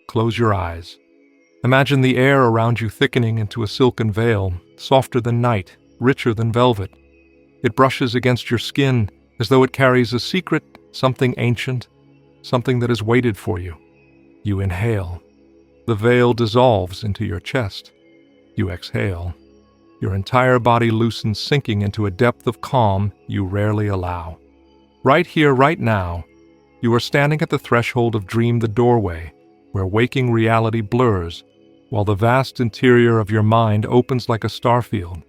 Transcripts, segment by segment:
close your eyes. Imagine the air around you thickening into a silken veil, softer than night, richer than velvet. It brushes against your skin as though it carries a secret, something ancient, something that has waited for you. You inhale. The veil dissolves into your chest. You exhale. Your entire body loosens, sinking into a depth of calm you rarely allow. Right here, right now, you are standing at the threshold of dream, the doorway, where waking reality blurs, while the vast interior of your mind opens like a starfield.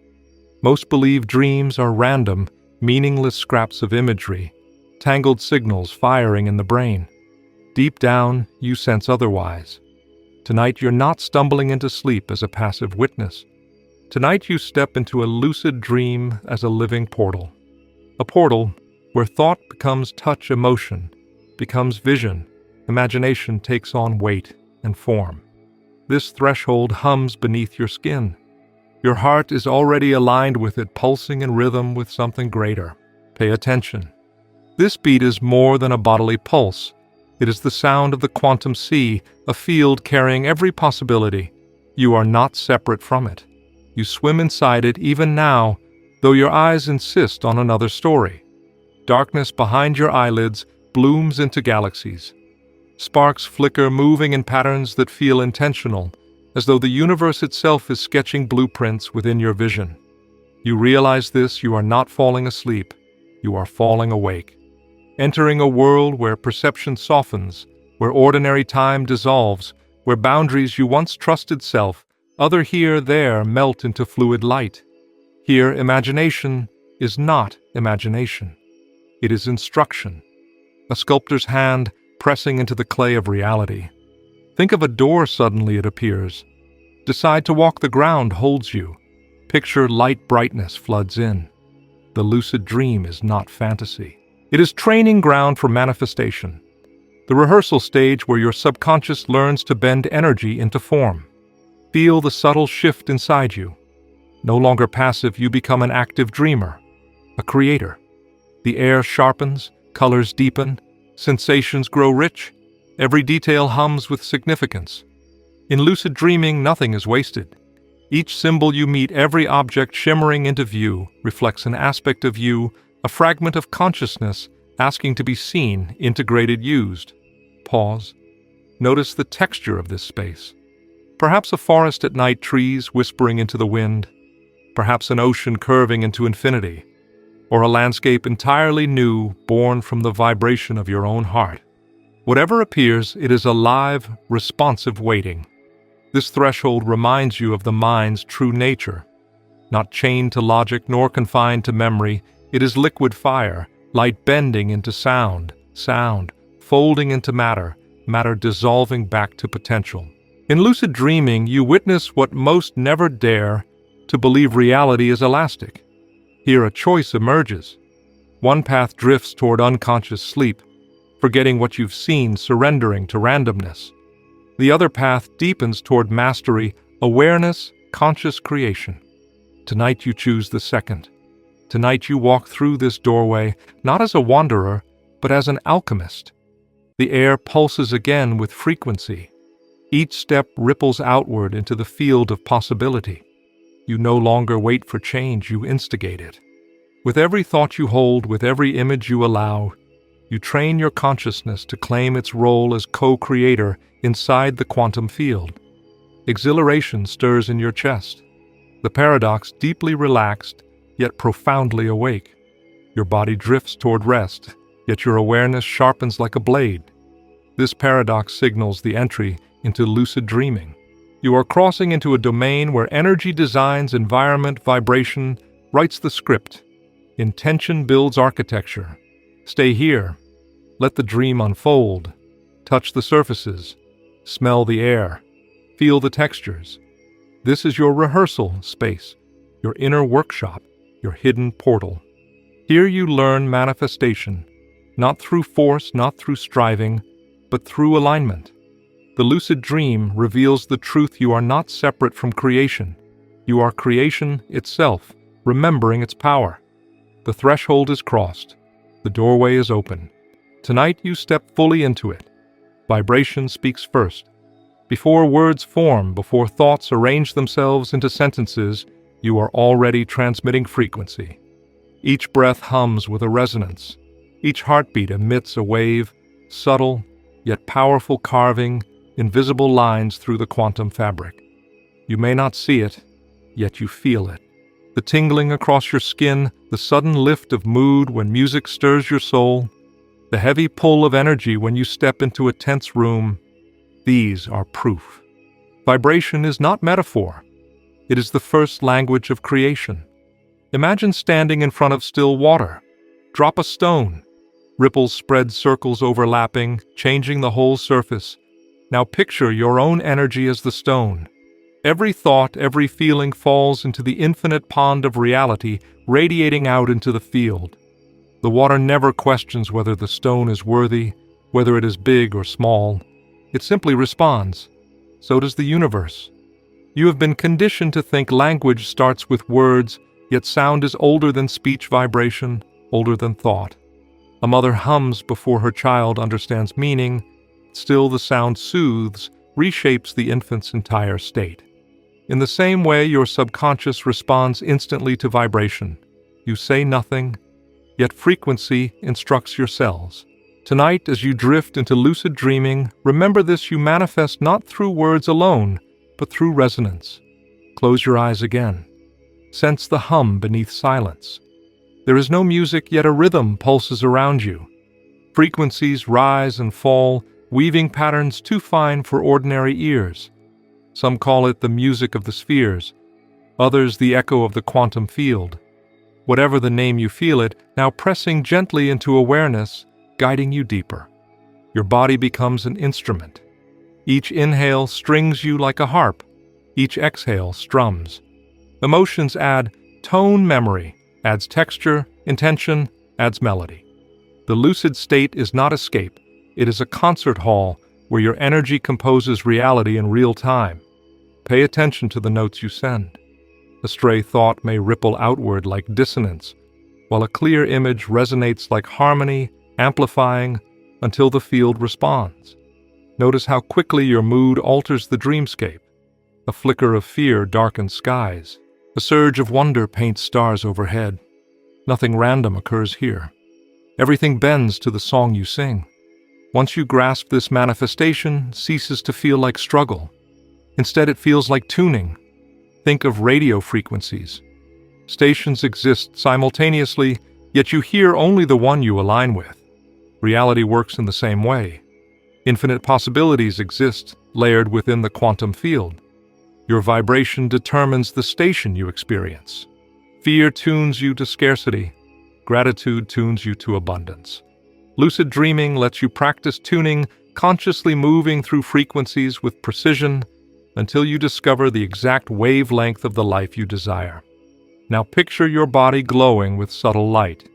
Most believe dreams are random, meaningless scraps of imagery, tangled signals firing in the brain. Deep down, you sense otherwise. Tonight, you're not stumbling into sleep as a passive witness. Tonight, you step into a lucid dream as a living portal. A portal where thought becomes touch, emotion becomes vision, imagination takes on weight and form. This threshold hums beneath your skin. Your heart is already aligned with it, pulsing in rhythm with something greater. Pay attention. This beat is more than a bodily pulse. It is the sound of the quantum sea, a field carrying every possibility. You are not separate from it. You swim inside it even now, though your eyes insist on another story. Darkness behind your eyelids blooms into galaxies. Sparks flicker, moving in patterns that feel intentional, as though the universe itself is sketching blueprints within your vision. You realize this, you are not falling asleep, you are falling awake. Entering a world where perception softens, where ordinary time dissolves, where boundaries you once trusted other here, there, melt into fluid light. Here, imagination is not imagination. It is instruction. A sculptor's hand pressing into the clay of reality. Think of a door, suddenly it appears. Decide to walk, the ground holds you. Picture light brightness floods in. The lucid dream is not fantasy. It is training ground for manifestation. The rehearsal stage where your subconscious learns to bend energy into form. Feel the subtle shift inside you. No longer passive, you become an active dreamer, a creator. The air sharpens, colors deepen, sensations grow rich, every detail hums with significance. In lucid dreaming, nothing is wasted. Each symbol you meet, every object shimmering into view, reflects an aspect of you, a fragment of consciousness asking to be seen, integrated, used. Pause. Notice the texture of this space. Perhaps a forest at night, trees whispering into the wind. Perhaps an ocean curving into infinity. Or a landscape entirely new, born from the vibration of your own heart. Whatever appears, it is alive, responsive, waiting. This threshold reminds you of the mind's true nature. Not chained to logic nor confined to memory, it is liquid fire, light bending into sound, sound folding into matter, matter dissolving back to potential. In lucid dreaming, you witness what most never dare, to believe reality is elastic. Here a choice emerges. One path drifts toward unconscious sleep, forgetting what you've seen, surrendering to randomness. The other path deepens toward mastery, awareness, conscious creation. Tonight you choose the second. Tonight you walk through this doorway, not as a wanderer, but as an alchemist. The air pulses again with frequency. Each step ripples outward into the field of possibility. You no longer wait for change, you instigate it. With every thought you hold, with every image you allow, you train your consciousness to claim its role as co-creator inside the quantum field. Exhilaration stirs in your chest. The paradox, deeply relaxed, yet profoundly awake. Your body drifts toward rest, yet your awareness sharpens like a blade. This paradox signals the entry into lucid dreaming. You are crossing into a domain where energy designs environment, vibration, writes the script. Intention builds architecture. Stay here. Let the dream unfold. Touch the surfaces. Smell the air. Feel the textures. This is your rehearsal space, your inner workshop, your hidden portal. Here you learn manifestation, not through force, not through striving, but through alignment. The lucid dream reveals the truth: you are not separate from creation. You are creation itself, remembering its power. The threshold is crossed. The doorway is open. Tonight you step fully into it. Vibration speaks first. Before words form, before thoughts arrange themselves into sentences, you are already transmitting frequency. Each breath hums with a resonance. Each heartbeat emits a wave, subtle, yet powerful, carving invisible lines through the quantum fabric. You may not see it, yet you feel it. The tingling across your skin, the sudden lift of mood when music stirs your soul, the heavy pull of energy when you step into a tense room, these are proof. Vibration is not metaphor. It is the first language of creation. Imagine standing in front of still water. Drop a stone. Ripples spread circles overlapping, changing the whole surface. Now picture your own energy as the stone. Every thought, every feeling falls into the infinite pond of reality, radiating out into the field. The water never questions whether the stone is worthy, whether it is big or small. It simply responds. So does the universe. You have been conditioned to think language starts with words, yet sound is older than speech vibration, older than thought. A mother hums before her child understands meaning. Still the sound soothes, reshapes the infant's entire state. In the same way, your subconscious responds instantly to vibration. You say nothing, yet frequency instructs your cells. Tonight, as you drift into lucid dreaming, remember this: you manifest not through words alone, but through resonance. Close your eyes again. Sense the hum beneath silence. There is no music, yet a rhythm pulses around you. Frequencies rise and fall, weaving patterns too fine for ordinary ears. Some call it the music of the spheres, others the echo of the quantum field. Whatever the name you feel it, now pressing gently into awareness, guiding you deeper. Your body becomes an instrument. Each inhale strings you like a harp. Each exhale strums. Emotions add tone, memory adds texture, intention adds melody. The lucid state is not escape. It is a concert hall where your energy composes reality in real time. Pay attention to the notes you send. A stray thought may ripple outward like dissonance, while a clear image resonates like harmony, amplifying until the field responds. Notice how quickly your mood alters the dreamscape. A flicker of fear darkens skies. A surge of wonder paints stars overhead. Nothing random occurs here. Everything bends to the song you sing. Once you grasp this, manifestation ceases to feel like struggle. Instead, it feels like tuning. Think of radio frequencies. Stations exist simultaneously, yet you hear only the one you align with. Reality works in the same way. Infinite possibilities exist, layered within the quantum field. Your vibration determines the station you experience. Fear tunes you to scarcity. Gratitude tunes you to abundance. Lucid dreaming lets you practice tuning, consciously moving through frequencies with precision until you discover the exact wavelength of the life you desire. Now picture your body glowing with subtle light.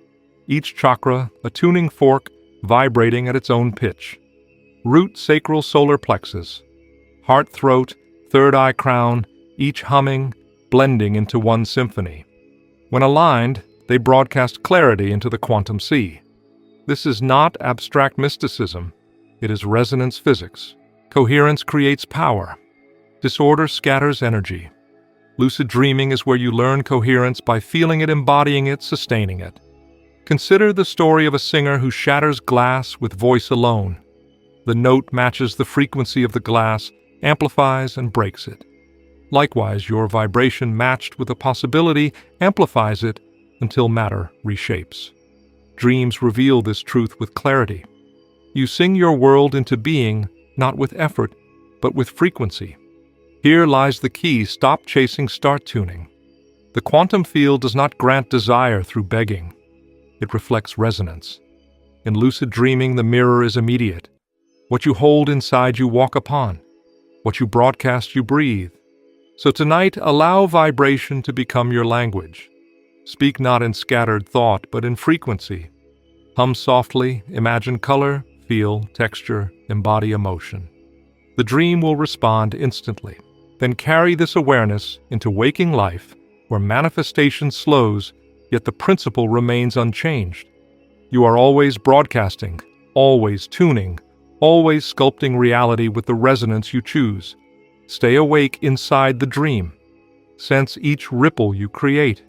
Each chakra, a tuning fork, vibrating at its own pitch. Root, sacral, solar plexus. Heart, throat, third eye, crown, each humming, blending into one symphony. When aligned, they broadcast clarity into the quantum sea. This is not abstract mysticism. It is resonance physics. Coherence creates power. Disorder scatters energy. Lucid dreaming is where you learn coherence by feeling it, embodying it, sustaining it. Consider the story of a singer who shatters glass with voice alone. The note matches the frequency of the glass, amplifies and breaks it. Likewise, your vibration matched with a possibility amplifies it until matter reshapes. Dreams reveal this truth with clarity. You sing your world into being, not with effort, but with frequency. Here lies the key: stop chasing, start tuning. The quantum field does not grant desire through begging. It reflects resonance. In lucid dreaming, the mirror is immediate. What you hold inside you walk upon. What you broadcast you breathe. So tonight, allow vibration to become your language. Speak not in scattered thought, but in frequency. Hum softly, imagine color, feel, texture, embody emotion. The dream will respond instantly. Then carry this awareness into waking life, where manifestation slows, yet the principle remains unchanged. You are always broadcasting, always tuning, always sculpting reality with the resonance you choose. Stay awake inside the dream. Sense each ripple you create.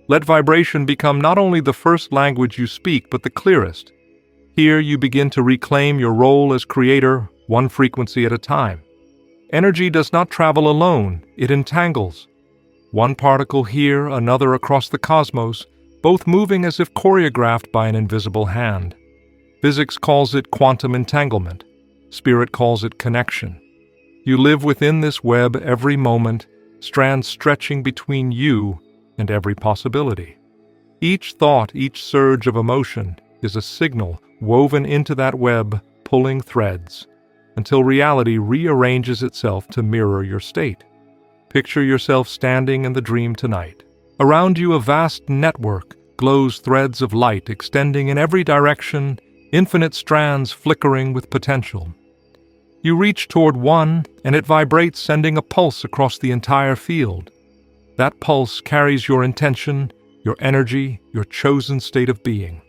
Let vibration become not only the first language you speak, but the clearest. Here you begin to reclaim your role as creator, one frequency at a time. Energy does not travel alone, it entangles. One particle here, another across the cosmos, both moving as if choreographed by an invisible hand. Physics calls it quantum entanglement. Spirit calls it connection. You live within this web every moment, strands stretching between you and every possibility. Each thought, each surge of emotion is a signal woven into that web, pulling threads, until reality rearranges itself to mirror your state. Picture yourself standing in the dream tonight. Around you, a vast network glows, threads of light extending in every direction, infinite strands flickering with potential. You reach toward one, and it vibrates, sending a pulse across the entire field. That pulse carries your intention, your energy, your chosen state of being.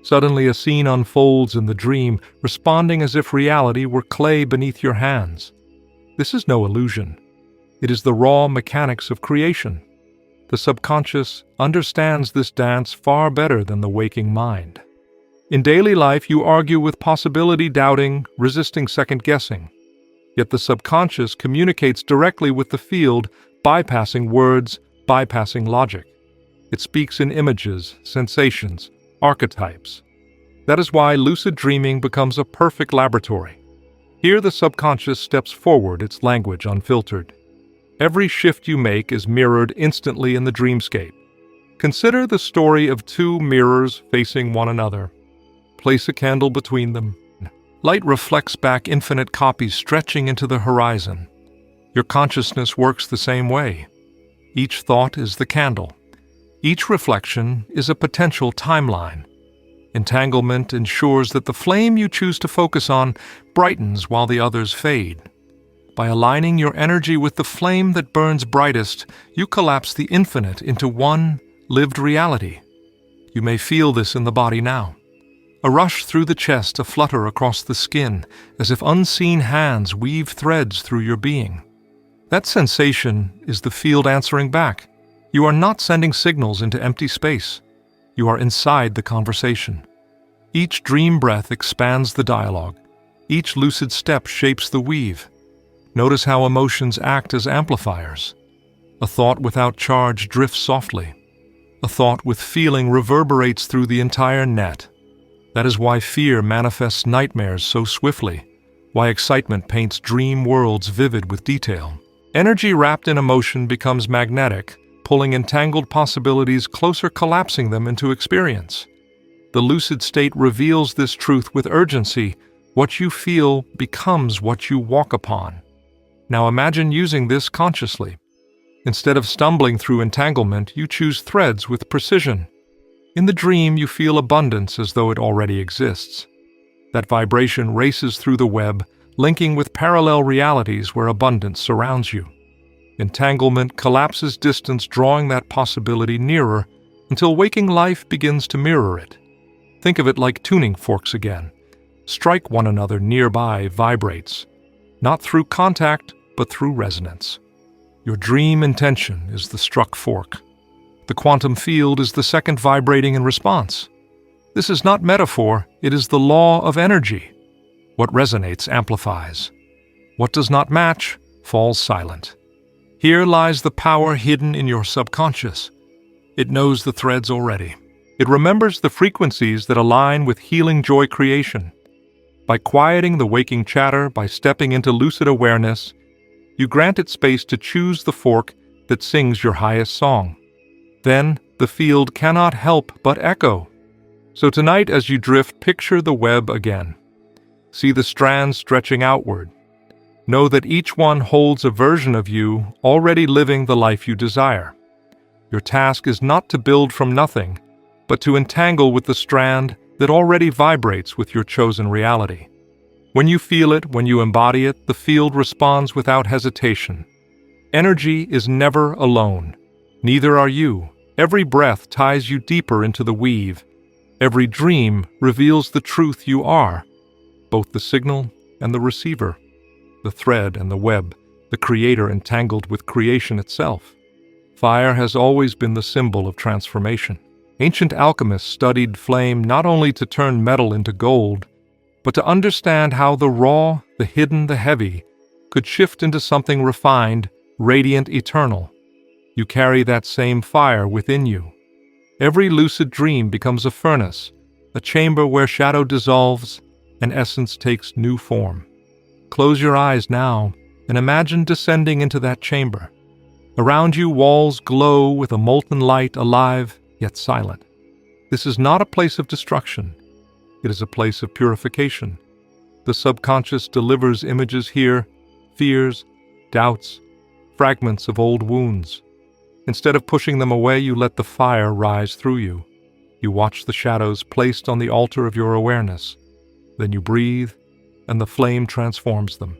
Suddenly, a scene unfolds in the dream, responding as if reality were clay beneath your hands. This is no illusion. It is the raw mechanics of creation. The subconscious understands this dance far better than the waking mind. In daily life, you argue with possibility, doubting, resisting second-guessing. Yet the subconscious communicates directly with the field, bypassing words, bypassing logic. It speaks in images, sensations, archetypes. That is why lucid dreaming becomes a perfect laboratory. Here the subconscious steps forward, its language unfiltered. Every shift you make is mirrored instantly in the dreamscape. Consider the story of two mirrors facing one another. Place a candle between them. Light reflects back infinite copies stretching into the horizon. Your consciousness works the same way. Each thought is the candle. Each reflection is a potential timeline. Entanglement ensures that the flame you choose to focus on brightens while the others fade. By aligning your energy with the flame that burns brightest, you collapse the infinite into one lived reality. You may feel this in the body now. A rush through the chest, a flutter across the skin, as if unseen hands weave threads through your being. That sensation is the field answering back. You are not sending signals into empty space. You are inside the conversation. Each dream breath expands the dialogue. Each lucid step shapes the weave. Notice how emotions act as amplifiers. A thought without charge drifts softly. A thought with feeling reverberates through the entire net. That is why fear manifests nightmares so swiftly, why excitement paints dream worlds vivid with detail. Energy wrapped in emotion becomes magnetic, pulling entangled possibilities closer, collapsing them into experience. The lucid state reveals this truth with urgency. What you feel becomes what you walk upon. Now imagine using this consciously. Instead of stumbling through entanglement, you choose threads with precision. In the dream, you feel abundance as though it already exists. That vibration races through the web, linking with parallel realities where abundance surrounds you. Entanglement collapses distance, drawing that possibility nearer, until waking life begins to mirror it. Think of it like tuning forks again. Strike one another nearby, vibrates. Not through contact, but through resonance. Your dream intention is the struck fork. The quantum field is the second vibrating in response. This is not metaphor, it is the law of energy. What resonates amplifies. What does not match falls silent. Here lies the power hidden in your subconscious. It knows the threads already. It remembers the frequencies that align with healing joy creation. By quieting the waking chatter, by stepping into lucid awareness, you grant it space to choose the fork that sings your highest song. Then the field cannot help but echo. So tonight, as you drift, picture the web again. See the strands stretching outward. Know that each one holds a version of you already living the life you desire. Your task is not to build from nothing, but to entangle with the strand that already vibrates with your chosen reality. When you feel it, when you embody it, the field responds without hesitation. Energy is never alone. Neither are you. Every breath ties you deeper into the weave. Every dream reveals the truth you are. both the signal and the receiver, the thread and the web, the creator entangled with creation itself. Fire has always been the symbol of transformation. Ancient alchemists studied flame not only to turn metal into gold, but to understand how the raw, the hidden, the heavy could shift into something refined, radiant, eternal. You carry that same fire within you. Every lucid dream becomes a furnace, a chamber where shadow dissolves and essence takes new form. Close your eyes now and imagine descending into that chamber. Around you, walls glow with a molten light, alive yet silent. This is not a place of destruction. It is a place of purification. The subconscious delivers images here, fears, doubts, fragments of old wounds. Instead of pushing them away, you let the fire rise through you. You watch the shadows placed on the altar of your awareness. Then you breathe, and the flame transforms them.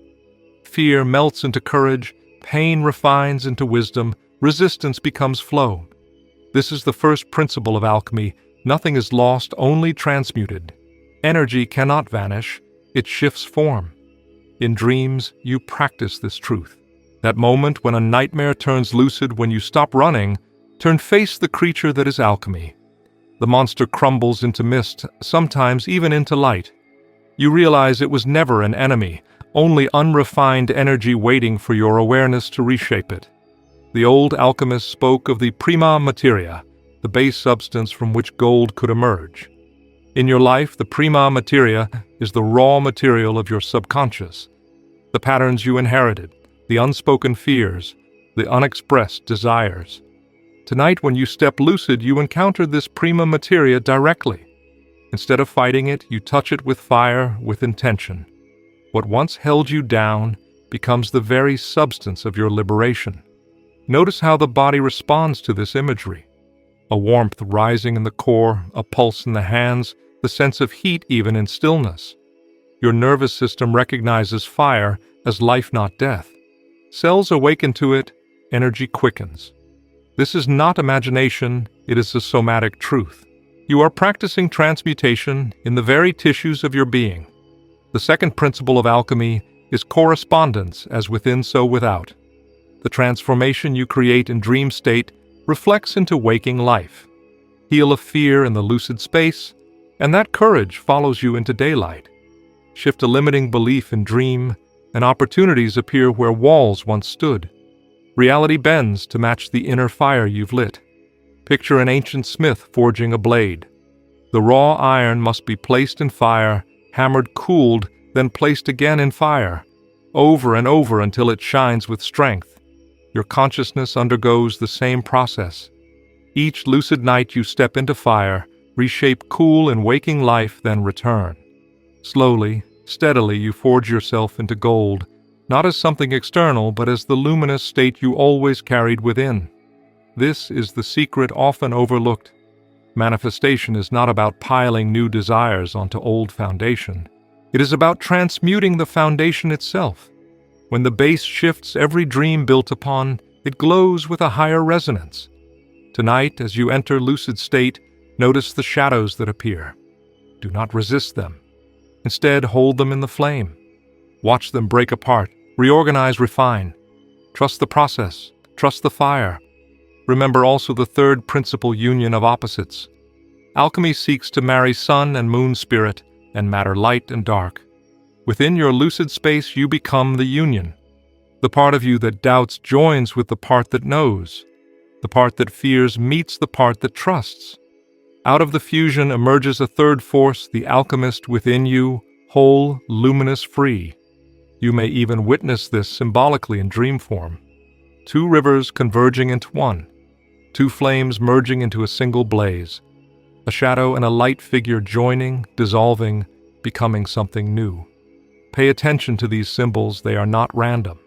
Fear melts into courage, pain refines into wisdom, resistance becomes flow. This is the first principle of alchemy. Nothing is lost, only transmuted. Energy cannot vanish, it shifts form. In dreams, you practice this truth. That moment when a nightmare turns lucid, when you stop running, turn face the creature that is alchemy. The monster crumbles into mist, sometimes even into light. You realize it was never an enemy, only unrefined energy waiting for your awareness to reshape it. The old alchemists spoke of the prima materia, the base substance from which gold could emerge. In your life, the prima materia is the raw material of your subconscious, the patterns you inherited, the unspoken fears, the unexpressed desires. Tonight, when you step lucid, you encounter this prima materia directly. Instead of fighting it, you touch it with fire, with intention. What once held you down becomes the very substance of your liberation. Notice how the body responds to this imagery. A warmth rising in the core, a pulse in the hands, the sense of heat even in stillness. Your nervous system recognizes fire as life, not death. Cells awaken to it, energy quickens. This is not imagination, it is a somatic truth. You are practicing transmutation in the very tissues of your being. The second principle of alchemy is correspondence, as within so without. The transformation you create in dream state reflects into waking life. Heal a fear in the lucid space, and that courage follows you into daylight. Shift a limiting belief in dream, and opportunities appear where walls once stood. Reality bends to match the inner fire you've lit. Picture an ancient smith forging a blade. The raw iron must be placed in fire, hammered, cooled, then placed again in fire, over and over until it shines with strength. Your consciousness undergoes the same process. Each lucid night you step into fire, reshape cool and waking life, then return. Slowly, steadily you forge yourself into gold, not as something external, but as the luminous state you always carried within. This is the secret often overlooked. Manifestation is not about piling new desires onto old foundation. It is about transmuting the foundation itself. When the base shifts, every dream built upon, it glows with a higher resonance. Tonight, as you enter lucid state, notice the shadows that appear. Do not resist them. Instead, hold them in the flame. Watch them break apart, reorganize, refine. Trust the process. Trust the fire. Remember also the third principle, union of opposites. Alchemy seeks to marry sun and moon spirit and matter light and dark. Within your lucid space, you become the union. The part of you that doubts joins with the part that knows. The part that fears meets the part that trusts. Out of the fusion emerges a third force, the alchemist within you, whole, luminous, free. You may even witness this symbolically in dream form. Two rivers converging into one. Two flames merging into a single blaze. A shadow and a light figure joining, dissolving, becoming something new. Pay attention to these symbols, they are not random.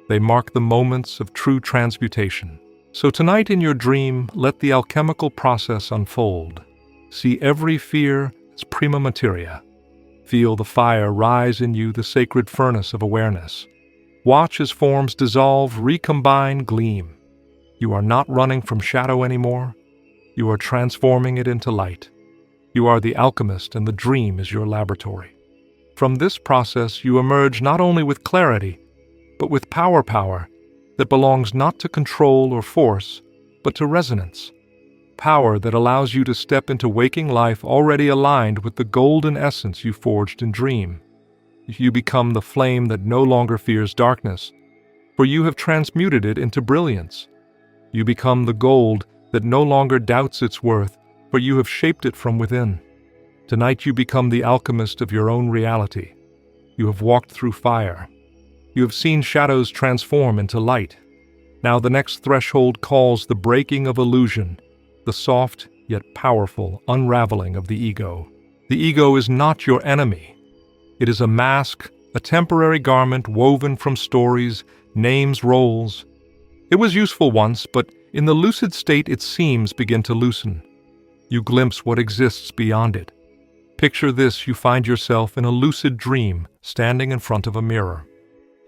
They mark the moments of true transmutation. So tonight in your dream, let the alchemical process unfold. See every fear as prima materia. Feel the fire rise in you, the sacred furnace of awareness. Watch as forms dissolve, recombine, gleam. You are not running from shadow anymore. You are transforming it into light. You are the alchemist, and the dream is your laboratory. From this process, you emerge not only with clarity, but with power that belongs not to control or force, but to resonance. Power that allows you to step into waking life already aligned with the golden essence you forged in dream. You become the flame that no longer fears darkness, for you have transmuted it into brilliance. You become the gold that no longer doubts its worth, for you have shaped it from within. Tonight you become the alchemist of your own reality. You have walked through fire. You have seen shadows transform into light. Now the next threshold calls the breaking of illusion, the soft yet powerful unraveling of the ego. The ego is not your enemy. It is a mask, a temporary garment woven from stories, names, roles. It was useful once, but in the lucid state its seams begin to loosen. You glimpse what exists beyond it. Picture this: you find yourself in a lucid dream, standing in front of a mirror.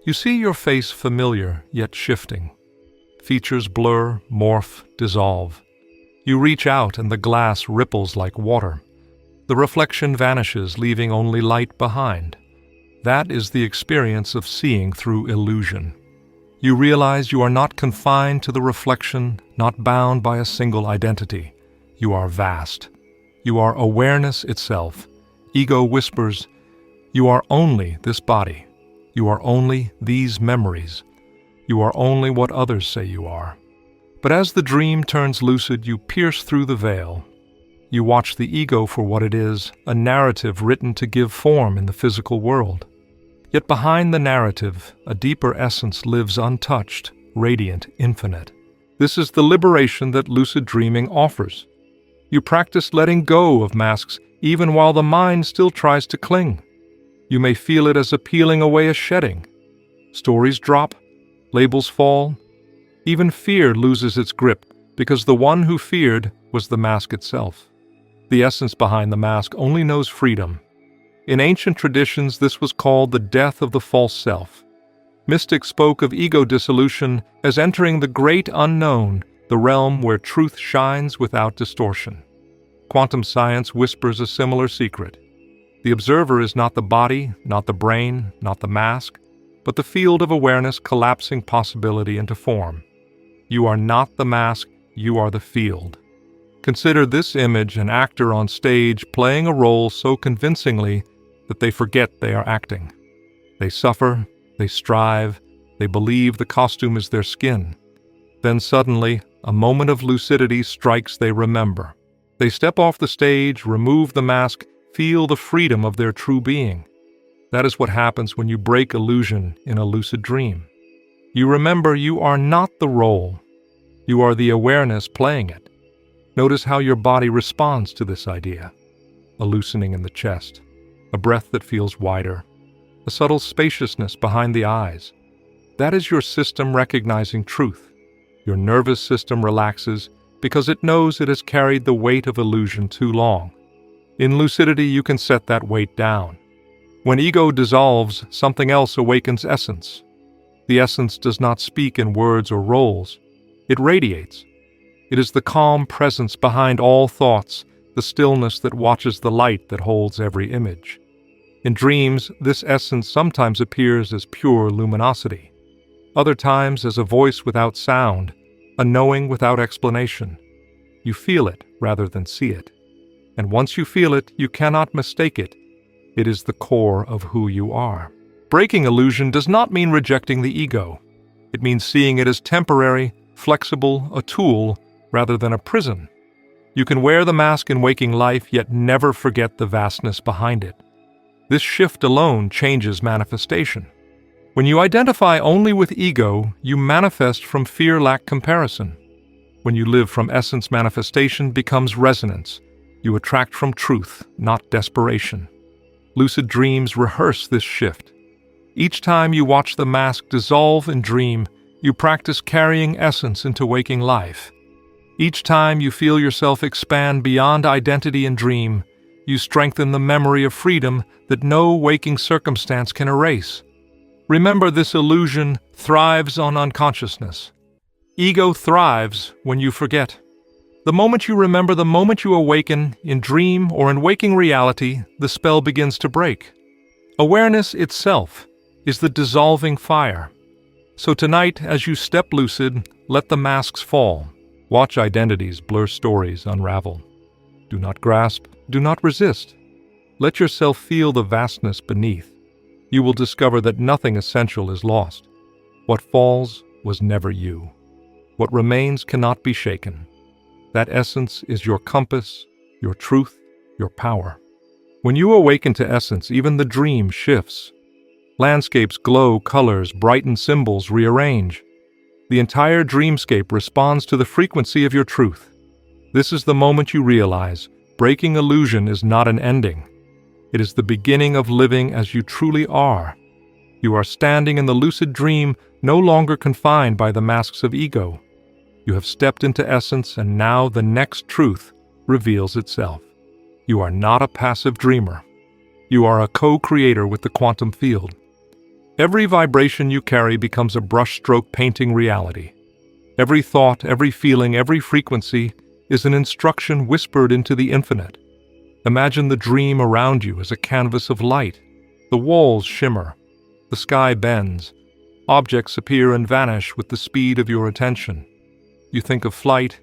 You see your face familiar, yet shifting. Features blur, morph, dissolve. You reach out and the glass ripples like water. The reflection vanishes, leaving only light behind. That is the experience of seeing through illusion. You realize you are not confined to the reflection, not bound by a single identity. You are vast. You are awareness itself. Ego whispers, "You are only this body. You are only these memories. You are only what others say you are." But as the dream turns lucid, you pierce through the veil. You watch the ego for what it is, a narrative written to give form in the physical world. Yet behind the narrative, a deeper essence lives untouched, radiant, infinite. This is the liberation that lucid dreaming offers. You practice letting go of masks even while the mind still tries to cling. You may feel it as a peeling away a shedding. Stories drop, labels fall. Even fear loses its grip because the one who feared was the mask itself. The essence behind the mask only knows freedom. In ancient traditions, this was called the death of the false self. Mystics spoke of ego dissolution as entering the great unknown, the realm where truth shines without distortion. Quantum science whispers a similar secret. The observer is not the body, not the brain, not the mask, but the field of awareness collapsing possibility into form. You are not the mask, you are the field. Consider this image: an actor on stage playing a role so convincingly that they forget they are acting. They suffer, they strive, they believe the costume is their skin. Then suddenly, a moment of lucidity strikes. They remember. They step off the stage, remove the mask, feel the freedom of their true being. That is what happens when you break illusion in a lucid dream. You remember you are not the role. You are the awareness playing it. Notice how your body responds to this idea. A loosening in the chest, a breath that feels wider, a subtle spaciousness behind the eyes. That is your system recognizing truth. Your nervous system relaxes because it knows it has carried the weight of illusion too long. In lucidity, you can set that weight down. When ego dissolves, something else awakens essence. The essence does not speak in words or roles. It radiates. It is the calm presence behind all thoughts, the stillness that watches the light that holds every image. In dreams, this essence sometimes appears as pure luminosity, other times as a voice without sound, a knowing without explanation. You feel it rather than see it. And once you feel it, you cannot mistake it. It is the core of who you are. Breaking illusion does not mean rejecting the ego. It means seeing it as temporary, flexible, a tool, rather than a prison. You can wear the mask in waking life, yet never forget the vastness behind it. This shift alone changes manifestation. When you identify only with ego, you manifest from fear-lack comparison. When you live from essence, manifestation becomes resonance. You attract from truth, not desperation. Lucid dreams rehearse this shift. Each time you watch the mask dissolve in dream, you practice carrying essence into waking life. Each time you feel yourself expand beyond identity in dream, you strengthen the memory of freedom that no waking circumstance can erase. Remember, this illusion thrives on unconsciousness. Ego thrives when you forget. The moment you remember, the moment you awaken, in dream or in waking reality, the spell begins to break. Awareness itself is the dissolving fire. So tonight, as you step lucid, let the masks fall. Watch identities blur, stories unravel. Do not grasp, do not resist. Let yourself feel the vastness beneath. You will discover that nothing essential is lost. What falls was never you. What remains cannot be shaken. That essence is your compass, your truth, your power. When you awaken to essence, even the dream shifts. Landscapes glow, colors brighten, symbols rearrange. The entire dreamscape responds to the frequency of your truth. This is the moment you realize breaking illusion is not an ending. It is the beginning of living as you truly are. You are standing in the lucid dream, no longer confined by the masks of ego. You have stepped into essence, and now the next truth reveals itself. You are not a passive dreamer. You are a co-creator with the quantum field. Every vibration you carry becomes a brushstroke painting reality. Every thought, every feeling, every frequency is an instruction whispered into the infinite. Imagine the dream around you as a canvas of light. The walls shimmer. The sky bends. Objects appear and vanish with the speed of your attention. You think of flight,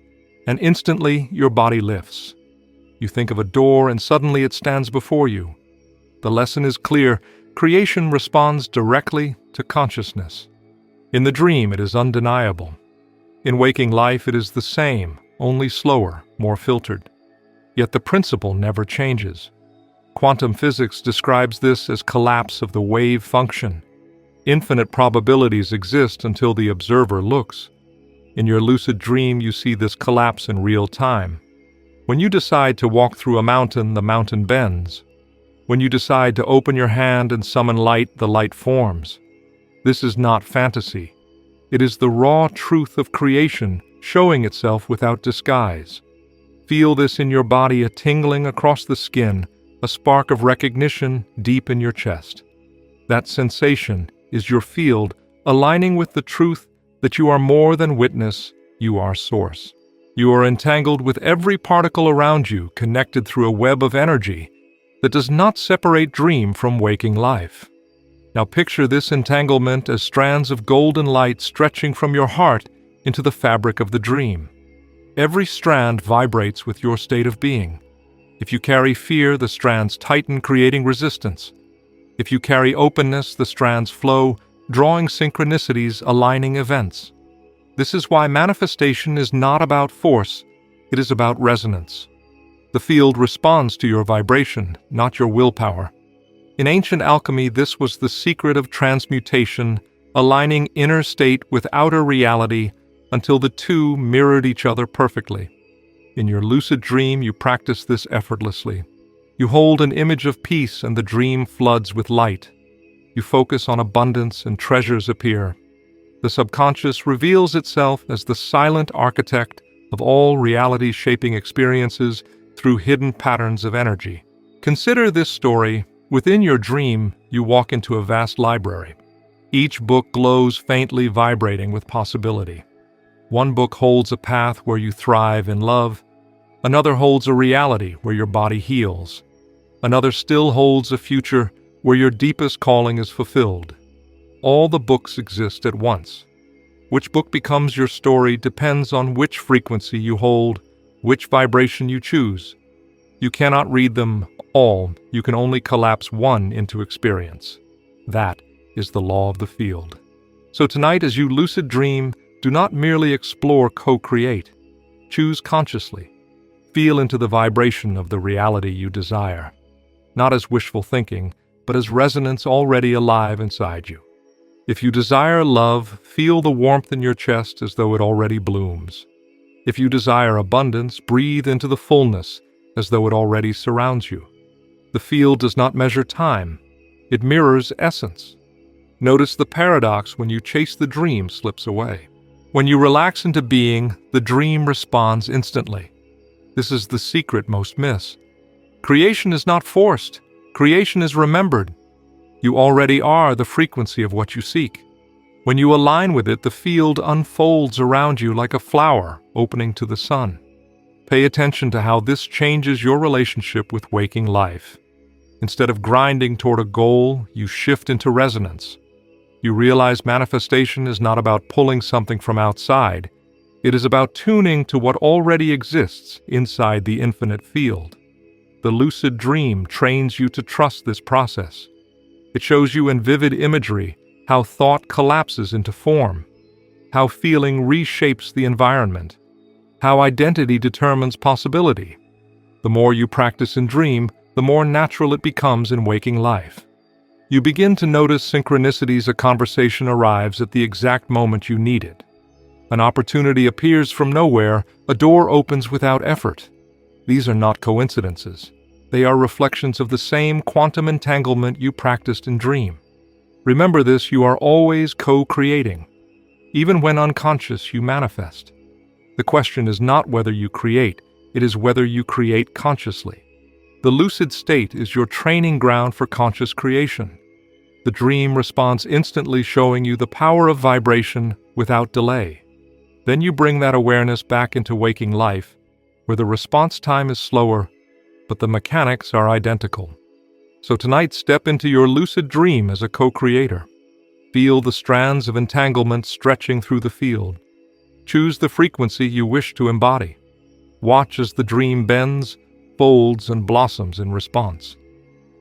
and instantly your body lifts. You think of a door, and suddenly it stands before you. The lesson is clear. Creation responds directly to consciousness. In the dream, it is undeniable. In waking life, it is the same, only slower, more filtered. Yet the principle never changes. Quantum physics describes this as collapse of the wave function. Infinite probabilities exist until the observer looks. In your lucid dream, you see this collapse in real time. When you decide to walk through a mountain, the mountain bends. When you decide to open your hand and summon light, the light forms. This is not fantasy. It is the raw truth of creation showing itself without disguise. Feel this in your body, a tingling across the skin, a spark of recognition deep in your chest. That sensation is your field, aligning with the truth that you are more than witness, you are source. You are entangled with every particle around you, connected through a web of energy that does not separate dream from waking life. Now picture this entanglement as strands of golden light stretching from your heart into the fabric of the dream. Every strand vibrates with your state of being. If you carry fear, the strands tighten, creating resistance. If you carry openness, the strands flow, drawing synchronicities, aligning events. This is why manifestation is not about force, it is about resonance. The field responds to your vibration, not your willpower. In ancient alchemy, this was the secret of transmutation, aligning inner state with outer reality until the two mirrored each other perfectly. In your lucid dream, you practice this effortlessly. You hold an image of peace and the dream floods with light. You focus on abundance and treasures appear. The subconscious reveals itself as the silent architect of all reality-shaping experiences through hidden patterns of energy. Consider this story. Within your dream, you walk into a vast library. Each book glows faintly, vibrating with possibility. One book holds a path where you thrive in love. Another holds a reality where your body heals. Another still holds a future where your deepest calling is fulfilled. All the books exist at once. Which book becomes your story depends on which frequency you hold, which vibration you choose. You cannot read them all, you can only collapse one into experience. That is the law of the field. So tonight, as you lucid dream, do not merely explore, co-create. Choose consciously. Feel into the vibration of the reality you desire. Not as wishful thinking, but as resonance already alive inside you. If you desire love, feel the warmth in your chest as though it already blooms. If you desire abundance, breathe into the fullness as though it already surrounds you. The field does not measure time. It mirrors essence. Notice the paradox: when you chase, the dream slips away. When you relax into being, the dream responds instantly. This is the secret most miss. Creation is not forced. Creation is remembered. You already are the frequency of what you seek. When you align with it, the field unfolds around you like a flower opening to the sun. Pay attention to how this changes your relationship with waking life. Instead of grinding toward a goal, you shift into resonance. You realize manifestation is not about pulling something from outside. It is about tuning to what already exists inside the infinite field. The lucid dream trains you to trust this process. It shows you in vivid imagery how thought collapses into form, how feeling reshapes the environment, how identity determines possibility. The more you practice in dream, the more natural it becomes in waking life. You begin to notice synchronicities. A conversation arrives at the exact moment you need it. An opportunity appears from nowhere. A door opens without effort. These are not coincidences. They are reflections of the same quantum entanglement you practiced in dream. Remember this: you are always co-creating. Even when unconscious, you manifest. The question is not whether you create, it is whether you create consciously. The lucid state is your training ground for conscious creation. The dream responds instantly, showing you the power of vibration without delay. Then you bring that awareness back into waking life, where the response time is slower, but the mechanics are identical. So tonight, step into your lucid dream as a co-creator. Feel the strands of entanglement stretching through the field. Choose the frequency you wish to embody. Watch as the dream bends, folds, and blossoms in response.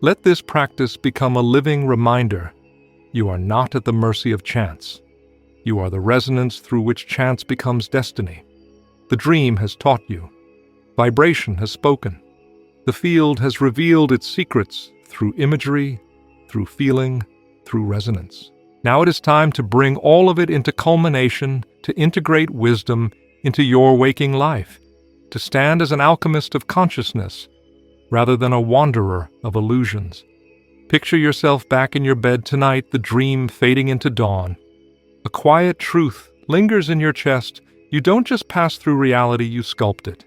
Let this practice become a living reminder: you are not at the mercy of chance. You are the resonance through which chance becomes destiny. The dream has taught you. Vibration has spoken. The field has revealed its secrets through imagery, through feeling, through resonance. Now it is time to bring all of it into culmination, to integrate wisdom into your waking life, to stand as an alchemist of consciousness rather than a wanderer of illusions. Picture yourself back in your bed tonight, the dream fading into dawn. A quiet truth lingers in your chest. You don't just pass through reality, you sculpt it.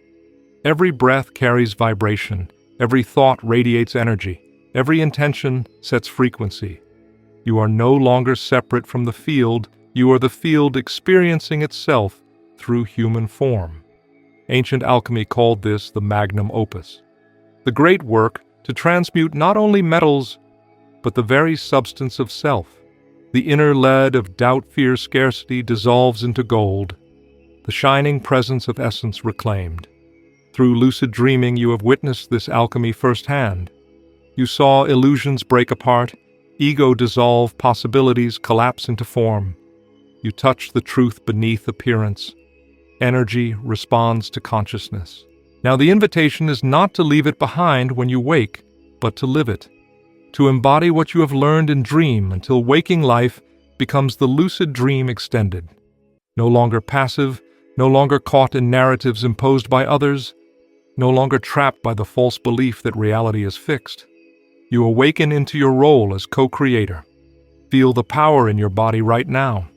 Every breath carries vibration. Every thought radiates energy. Every intention sets frequency. You are no longer separate from the field. You are the field experiencing itself through human form. Ancient alchemy called this the magnum opus, the great work to transmute not only metals, but the very substance of self. The inner lead of doubt, fear, scarcity dissolves into gold, the shining presence of essence reclaimed. Through lucid dreaming, you have witnessed this alchemy firsthand. You saw illusions break apart, ego dissolve, possibilities collapse into form. You touched the truth beneath appearance. Energy responds to consciousness. Now the invitation is not to leave it behind when you wake, but to live it. To embody what you have learned in dream until waking life becomes the lucid dream extended. No longer passive, no longer caught in narratives imposed by others, no longer trapped by the false belief that reality is fixed. You awaken into your role as co-creator. Feel the power in your body right now,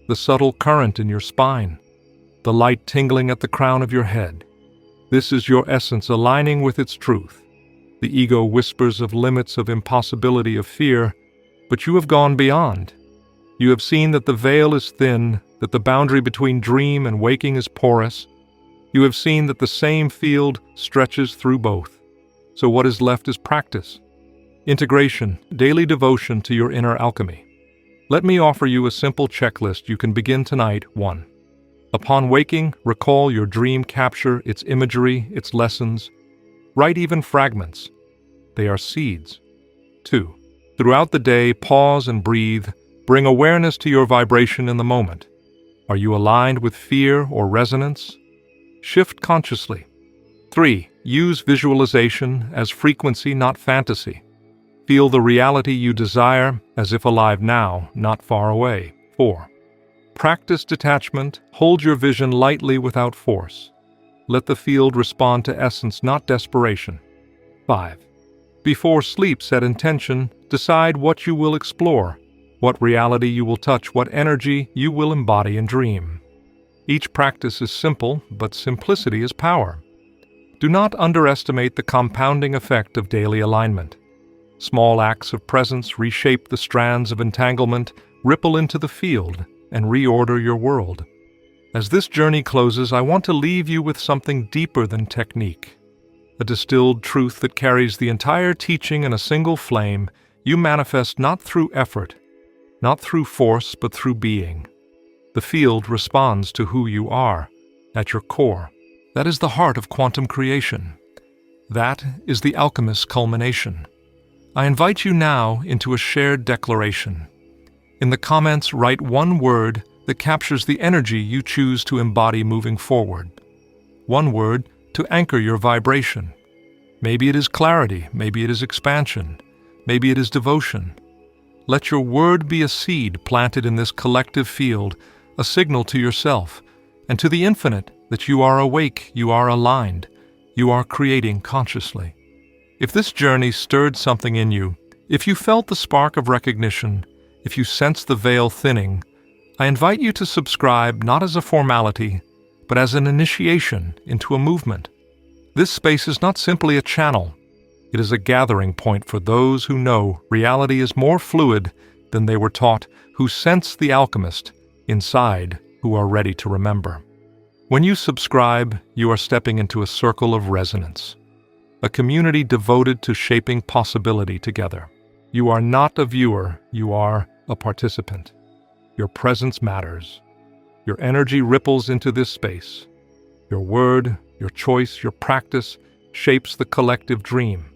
the subtle current in your spine, the light tingling at the crown of your head. This is your essence aligning with its truth. The ego whispers of limits, of impossibility, of fear, but you have gone beyond. You have seen that the veil is thin, that the boundary between dream and waking is porous. You have seen that the same field stretches through both. So what is left is practice, integration, daily devotion to your inner alchemy. Let me offer you a simple checklist you can begin tonight. 1. Upon waking, recall your dream, capture its imagery, its lessons. Write even fragments. They are seeds. 2. Throughout the day, pause and breathe. Bring awareness to your vibration in the moment. Are you aligned with fear or resonance? Shift consciously. 3. Use visualization as frequency, not fantasy. Feel the reality you desire as if alive now, not far away. 4. Practice detachment. Hold your vision lightly without force. Let the field respond to essence, not desperation. 5. Before sleep, set intention. Decide what you will explore, what reality you will touch, what energy you will embody and dream. Each practice is simple, but simplicity is power. Do not underestimate the compounding effect of daily alignment. Small acts of presence reshape the strands of entanglement, ripple into the field, and reorder your world. As this journey closes, I want to leave you with something deeper than technique. a distilled truth that carries the entire teaching in a single flame you manifest not through effort, not through force, but through being. The field responds to who you are, at your core. That is the heart of quantum creation. That is the alchemist's culmination. I invite you now into a shared declaration. In the comments, write one word that captures the energy you choose to embody moving forward. One word to anchor your vibration. Maybe it is clarity, maybe it is expansion, maybe it is devotion. Let your word be a seed planted in this collective field, a signal to yourself and to the infinite that you are awake, you are aligned, you are creating consciously. If this journey stirred something in you, if you felt the spark of recognition, if you sense the veil thinning, I invite you to subscribe not as a formality, but as an initiation into a movement. This space is not simply a channel. It is a gathering point for those who know reality is more fluid than they were taught, who sense the alchemist inside, who are ready to remember. When you subscribe, you are stepping into a circle of resonance, a community devoted to shaping possibility together. You are not a viewer, you are a participant. Your presence matters. Your energy ripples into this space. Your word, your choice, your practice shapes the collective dream.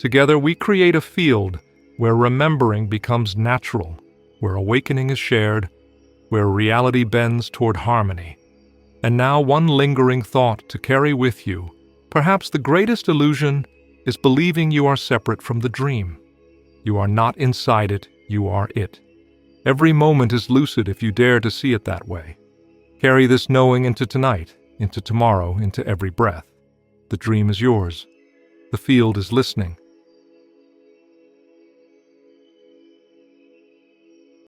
Together we create a field where remembering becomes natural, where awakening is shared, where reality bends toward harmony. And now one lingering thought to carry with you. Perhaps the greatest illusion is believing you are separate from the dream. You are not inside it, you are it. Every moment is lucid if you dare to see it that way. Carry this knowing into tonight, into tomorrow, into every breath. The dream is yours. The field is listening.